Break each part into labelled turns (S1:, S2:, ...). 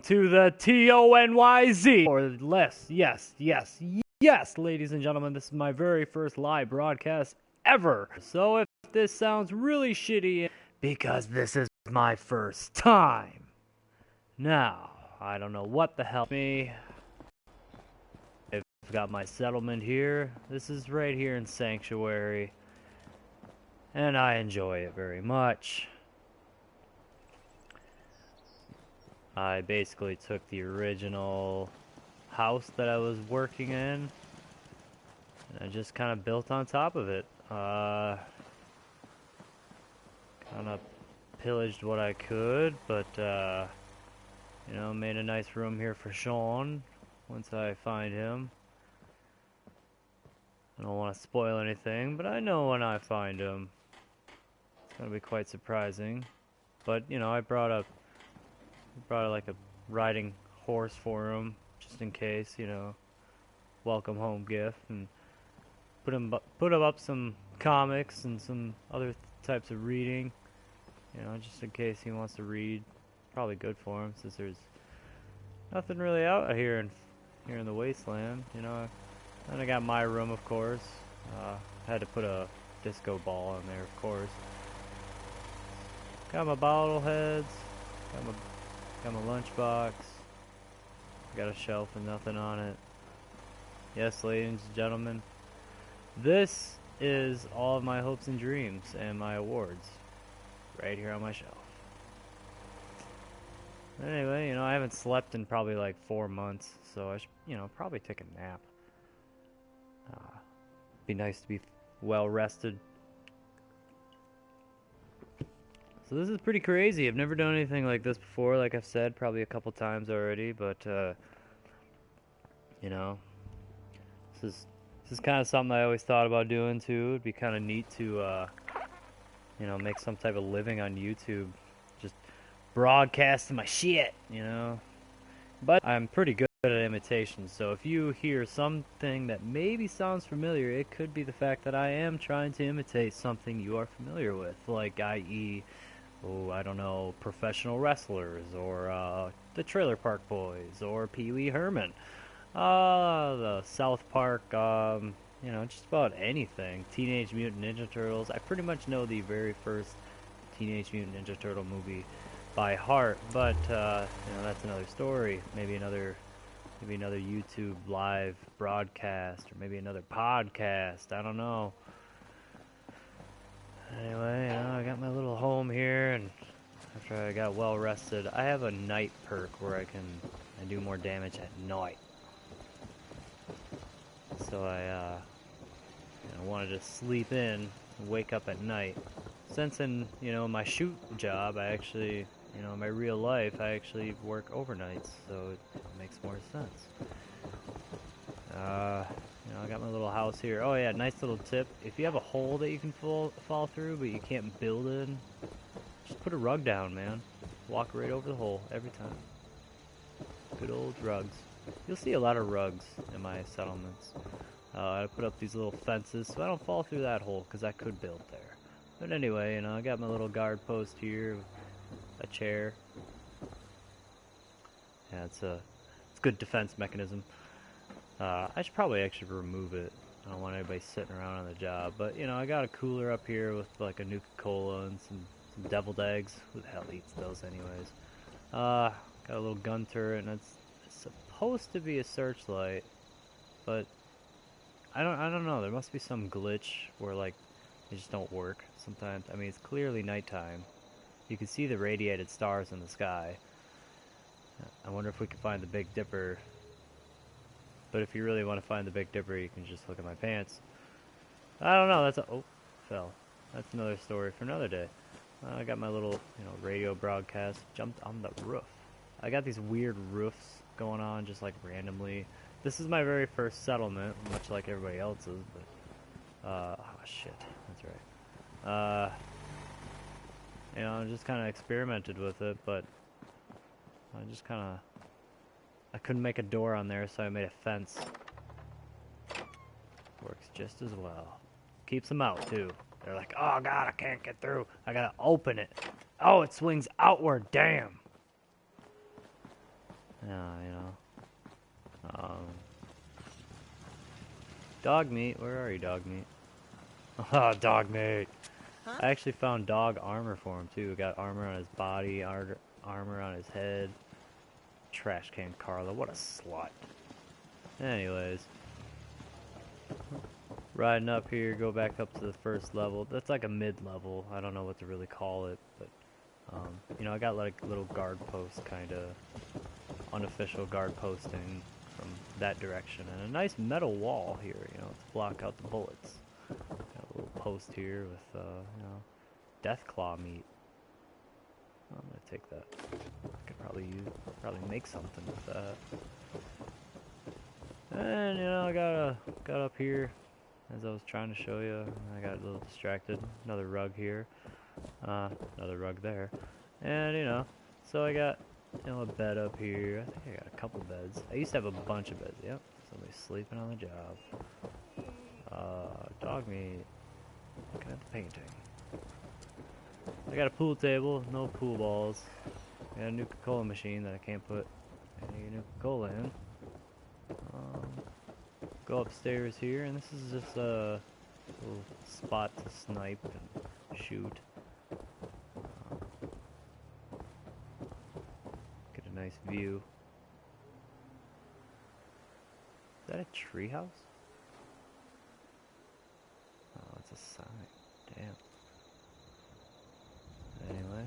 S1: to the TONYZ or less. Yes, ladies and gentlemen, this is my very first live broadcast ever. So if this sounds really shitty, because this is my first time. Now, I don't know what the hell me. I've got my settlement here. This is right here in Sanctuary. And I enjoy it very much. I basically took the original house that I was working in, and I just kind of built on top of it. Kind of pillaged what I could, but, you know, made a nice room here for Sean once I find him. I don't want to spoil anything, but I know when I find him. It's going to be quite surprising. But, you know, I brought like a riding horse for him, just in case, you know, welcome home gift, and put him up some comics and some other types of reading, you know, just in case he wants to read. Probably good for him, since there's nothing really out here in the wasteland, you know. And I got my room, of course. Had to put a disco ball in there, of course. Got my bottleheads. Got my lunchbox. Got a shelf with nothing on it. Yes, ladies and gentlemen, this is all of my hopes and dreams and my awards right here on my shelf. Anyway, you know, I haven't slept in probably like 4 months, so I should, you know, probably take a nap. Be nice to be well rested. So this is pretty crazy. I've never done anything like this before, like I've said probably a couple times already, but you know, this is kind of something I always thought about doing too. It'd be kind of neat to you know, make some type of living on YouTube, just broadcasting my shit, you know. But I'm pretty good at imitation, so if you hear something that maybe sounds familiar, it could be the fact that I am trying to imitate something you are familiar with, like i.e., oh, I don't know, professional wrestlers, or the Trailer Park Boys, or Pee Wee Herman, the South Park, you know, just about anything. Teenage Mutant Ninja Turtles. I pretty much know the very first Teenage Mutant Ninja Turtle movie by heart, but you know, that's another story. Maybe another YouTube live broadcast, or maybe another podcast. I don't know. Anyway, you know, I got my little home here, and after I got well rested, I have a night perk where I do more damage at night. So I you know, wanted to sleep in and wake up at night. Since in, you know, my shoot job, I actually, you know, in my real life, I actually work overnights, so it makes more sense. You know, I got my little house here. Oh yeah, nice little tip. If you have a hole that you can fall through, but you can't build in, just put a rug down, man. Walk right over the hole every time. Good old rugs. You'll see a lot of rugs in my settlements. I put up these little fences so I don't fall through that hole, because I could build there. But anyway, you know, I got my little guard post here, a chair. Yeah, it's a good defense mechanism. I should probably actually remove it. I don't want anybody sitting around on the job. But, you know, I got a cooler up here with like a Nuka-Cola and some deviled eggs. Who the hell eats those anyways? Got a little gun turret, and it's supposed to be a searchlight, but I don't know. There must be some glitch where like they just don't work sometimes. I mean, it's clearly nighttime. You can see the radiated stars in the sky. I wonder if we can find the Big Dipper. But if you really want to find the Big Dipper, you can just look at my pants. I don't know. Oh, fell. That's another story for another day. I got my little, you know, radio broadcast. Jumped on the roof. I got these weird roofs going on just like randomly. This is my very first settlement, much like everybody else's, but oh shit, that's right. You know, I just kind of experimented with it, but I couldn't make a door on there, so I made a fence. Works just as well. Keeps them out too. They're like, oh god, I can't get through. I gotta open it. Oh, it swings outward, damn. you know. Dog meat, where are you, dog meat? Ah, dog meat!
S2: Huh?
S1: I actually found dog armor for him too. Got armor on his body, armor on his head. Trash can Carla, what a slut. Anyways, riding up here, go back up to the first level. That's like a mid-level. I don't know what to really call it, but you know, I got like little guard posts, kind of unofficial guard posting from that direction, and a nice metal wall here, you know, to block out the bullets. Got a little post here with, you know, death claw meat. I'm gonna take that. I could probably make something with that. And you know, I got up here as I was trying to show you. I got a little distracted. Another rug here, another rug there, and you know, so I got, you know, a bed up here. I think I got a couple beds. I used to have a bunch of beds. Yep, somebody's sleeping on the job. Dog meat. Looking at the painting. I got a pool table, no pool balls. I got a Nuka-Cola machine that I can't put any Nuka-Cola in. Go upstairs here, and this is just a little spot to snipe and shoot. Get a nice view. Is that a treehouse? Oh, it's a sign. Damn. Anyway.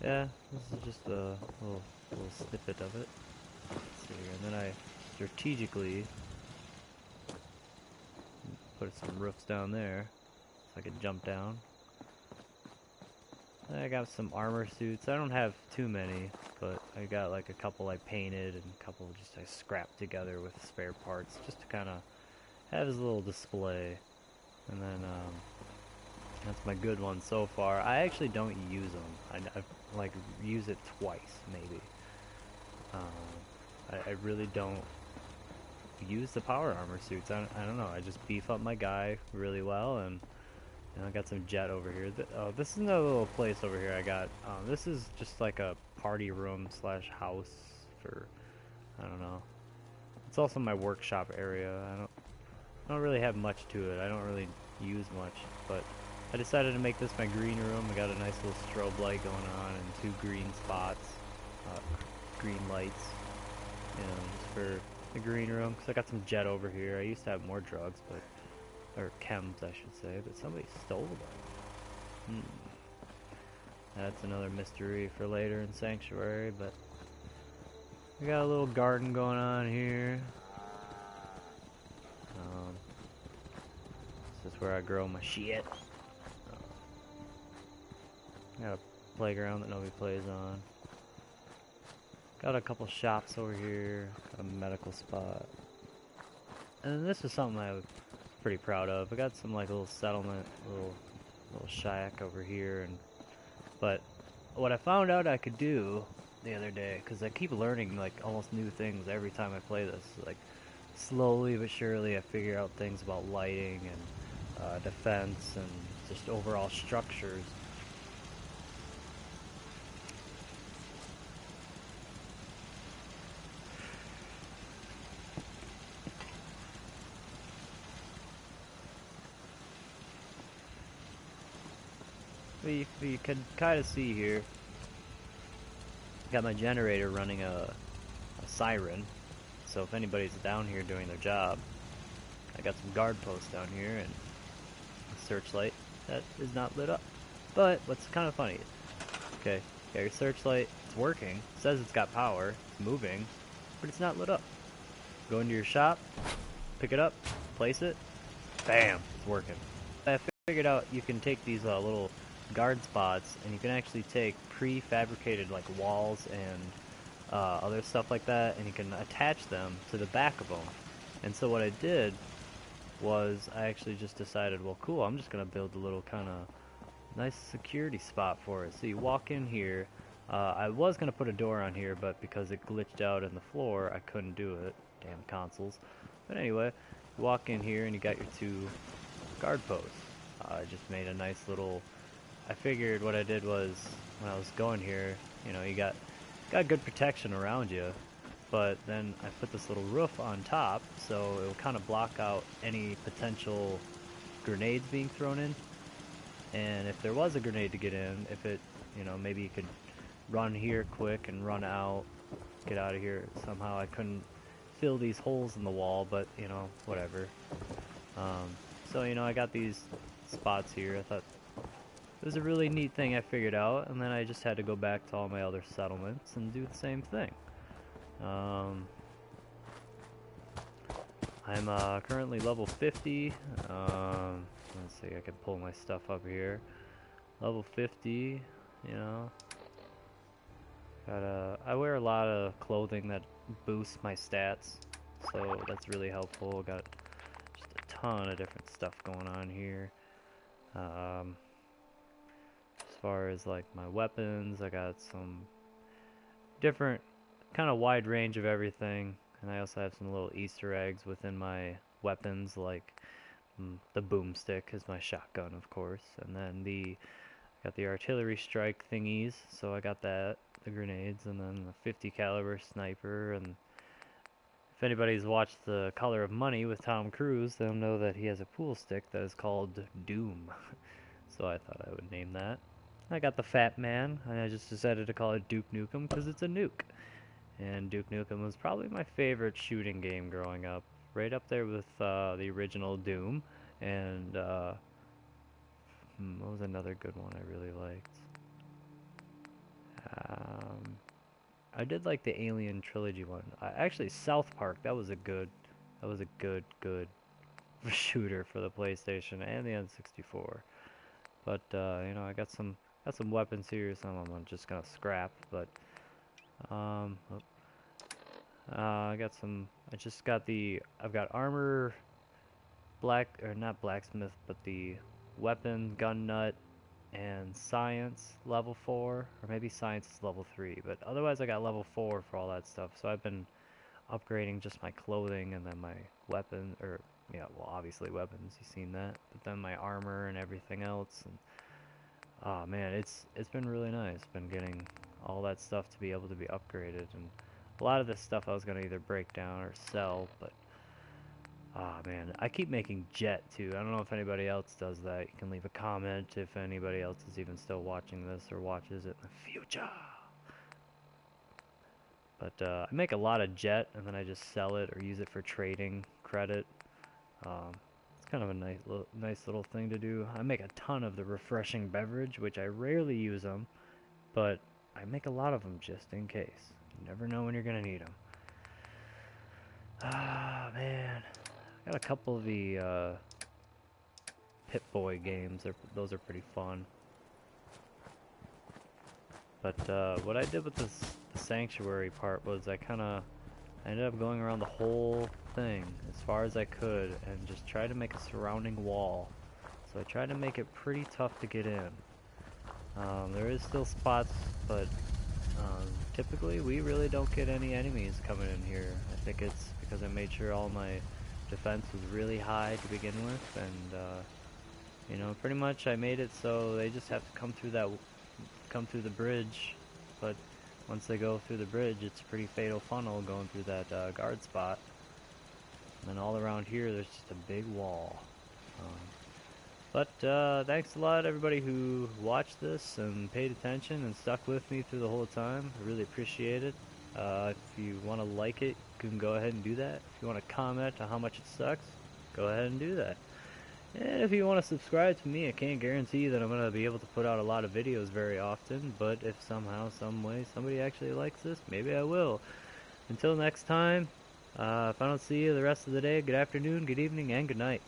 S1: Yeah, this is just a little snippet of it. Let's see here. And then I strategically put some roofs down there so I could jump down. I got some armor suits. I don't have too many, but I got like a couple I painted and a couple just I scrapped together with spare parts just to kind of have as a little display. And then that's my good one so far. I actually don't use them. I like use it twice maybe. I really don't use the power armor suits. I don't know. I just beef up my guy really well, and I got some jet over here. This is another little place over here I got. This is just like a party room slash house for, I don't know. It's also my workshop area. I don't really have much to it. I don't really use much, but I decided to make this my green room. I got a nice little strobe light going on and 2 green spots, green lights, you know, just for the green room. Cause I got some jet over here. I used to have more drugs, or chems, I should say, but somebody stole them. That's another mystery for later in Sanctuary, but we got a little garden going on here. This is where I grow my shit. Got a playground that nobody plays on. Got a couple shops over here. Got a medical spot. And this is something I was pretty proud of. I got some like little settlement, little shack over here, but what I found out I could do the other day, because I keep learning like almost new things every time I play this. Like slowly but surely, I figure out things about lighting and defense and just overall structures. You can kind of see here, got my generator running a siren, so if anybody's down here doing their job, I got some guard posts down here and a searchlight that is not lit up. But what's kind of funny, okay, got your searchlight, it's working, it says it's got power, it's moving, but it's not lit up. Go into your shop, pick it up, place it, bam, it's working. I figured out you can take these little guard spots and you can actually take prefabricated like walls and other stuff like that, and you can attach them to the back of them. And so what I did was I actually just decided, well cool, I'm just gonna build a little kind of nice security spot for it. So you walk in here, I was gonna put a door on here, but because it glitched out in the floor I couldn't do it. Damn consoles. But anyway, you walk in here and you got your 2 guard posts. I just made a nice little, I figured what I did was, when I was going here, you know, you got got good protection around you, but then I put this little roof on top, so it will kind of block out any potential grenades being thrown in. And if there was a grenade to get in, if it, you know, maybe you could run here quick and run out, get out of here. Somehow I couldn't fill these holes in the wall, but, you know, whatever. So, you know, I got these spots here. I thought it was a really neat thing I figured out, and then I just had to go back to all my other settlements and do the same thing. I'm currently level 50. Let's see, I can pull my stuff up here. Level 50, you know. I wear a lot of clothing that boosts my stats, so that's really helpful. Got just a ton of different stuff going on here. As far as like my weapons, I got some different kind of wide range of everything, and I also have some little Easter eggs within my weapons, like the boomstick is my shotgun, of course, and then got the artillery strike thingies, so I got that, the grenades, and then the 50 caliber sniper. And if anybody's watched The Color of Money with Tom Cruise, they'll know that he has a pool stick that is called Doom. So I thought I would name that. I got the Fat Man, and I just decided to call it Duke Nukem because it's a nuke. And Duke Nukem was probably my favorite shooting game growing up, right up there with the original Doom, and what was another good one I really liked? I did like the Alien Trilogy one. Actually, South Park, that was a good shooter for the PlayStation and the N64. But you know, I got some weapons here. Some of them I'm just gonna scrap. But I got some. I've got armor, not blacksmith, but the weapon, gun nut, and science level 4, or maybe science is level 3, but otherwise I got level 4 for all that stuff. So I've been upgrading just my clothing and then my weapon, or yeah, well, obviously weapons, you've seen that, but then my armor and everything else. And oh man, it's been really nice. Been getting all that stuff to be able to be upgraded, and a lot of this stuff I was gonna either break down or sell, but ah man, I keep making jet too. I don't know if anybody else does that. You can leave a comment if anybody else is even still watching this or watches it in the future. But I make a lot of jet and then I just sell it or use it for trading credit. It's kind of a nice little thing to do. I make a ton of the refreshing beverage, which I rarely use them, but I make a lot of them just in case. You never know when you're gonna need them. Ah man. Got a couple of the Pip-Boy games. Those are pretty fun. But what I did with the sanctuary part was I ended up going around the whole thing as far as I could and just tried to make a surrounding wall. So I tried to make it pretty tough to get in. There is still spots, but typically we really don't get any enemies coming in here. I think it's because I made sure all my defense was really high to begin with, and you know, pretty much I made it so they just have to come through the bridge. But once they go through the bridge, it's a pretty fatal funnel going through that guard spot. And then all around here, there's just a big wall. But thanks a lot everybody who watched this and paid attention and stuck with me through the whole time. I really appreciate it. If you want to like it, you can go ahead and do that. If you want to comment on how much it sucks, go ahead and do that. And if you want to subscribe to me, I can't guarantee that I'm going to be able to put out a lot of videos very often, but if somehow, some way, somebody actually likes this, maybe I will. Until next time, if I don't see you the rest of the day, good afternoon, good evening, and good night.